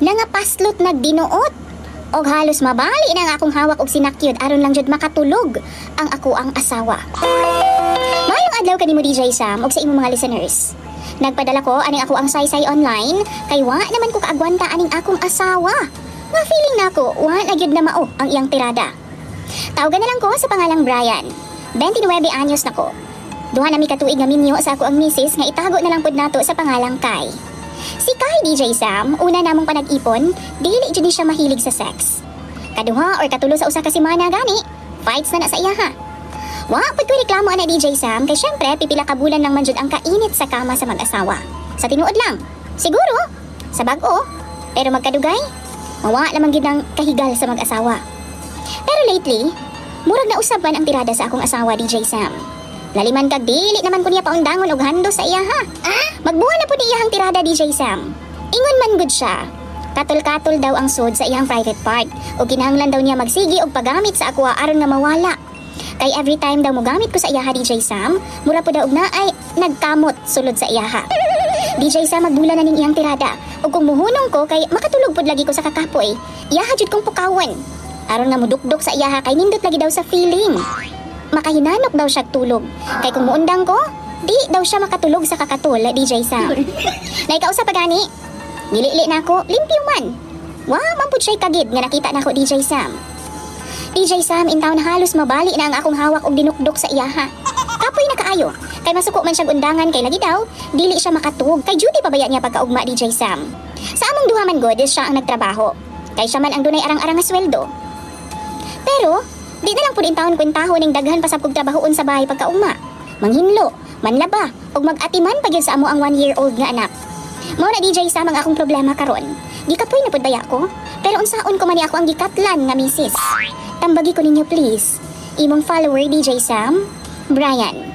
Nangapaslot nagdinuot. Og halos mabali na nga akong hawak og sinakyod aron lang jud makatulog ang ako ang asawa. Mayong adlaw kanimo DJ Sam og sa imong mga listeners. Nagpadala ko aning ako ang saysay online kay wa naman ko kaagwanta aning akong asawa. Nga feeling nako wa na gyud na mao ang iyang tirada. Tawagan na lang ko sa pangalang Brian. 29 anyos na ko. Duha na mi katuig nga minyo sa ako ang misis nga itago na lang pud nato sa pangalang Kai. Si Kai DJ Sam, una namong panag-ipon, dili jud siya mahilig sa sex. Kaduha or katulo sa usa ka semana gani, fights na sa iya ha. Wa pud ko reklamo ana DJ Sam kay syempre pipila ka bulan lang man jud ang kainit sa kama sa mag-asawa. Sa tinuod lang. Siguro sa bag-o, pero magkadugay, mawa naman gid ang kahigal sa mag-asawa. Pero lately, murag na usab man ang tirada sa akong asawa DJ Sam. Laliman kag dili naman ko niya paundangon og hando sa iya ha. Magbuwan na po di iyang tirada DJ Sam. Ingon man gud siya. Katol-katol daw ang sod sa iyang private part o kinahanglan daw niya magsigi og paggamit sa akwa aron nga mawala. Kay every time daw mo gamit ko sa iyaha DJ Sam, mura po daw og naay nagkamot sulod sa iyaha. DJ Sam magbula na ning iyang tirada ug kung muhunong ko kay makatulog pod lagi ko sa kakapoy, iyaha jud kong pukawon. Aron nga mudukdok sa iyaha kay nindot lagi daw sa feeling. Makahinanok daw siya tulog. Kay kung muundang ko, di daw siya makatulog sa kakatul, DJ Sam. Naikausap pa gani. Nilili na ako, limpyo man. Wa, mampud siya'y kagid nga nakita na ako DJ Sam. DJ Sam, in town halos mabali na ang akong hawak og dinukdok sa iyaha. Kapoy na kaayo. Kay masuko man siya undangan kay lagi daw, dili siya makatug. Kay duty pa baya niya pagkaugma DJ Sam. Sa among duha man god, siya ang nagtrabaho. Kay siya man ang dunay arang-arang nga sweldo. Pero, di na lang pud in taon kwentahon ning daghan pa sa pagtrabahoon sa bahay pagkaugma. Manghinlo, manlaba, ug mag-atiman pa gyud sa amo ang 1-year-old nga anak. Mao na DJ Sam ang akong problema karon. Gikapoy na pud baya ko, pero unsaon ko man ni ako ang gikatlan nga misis. Tambagi ko ninyo please. Imong follower DJ Sam, Brian.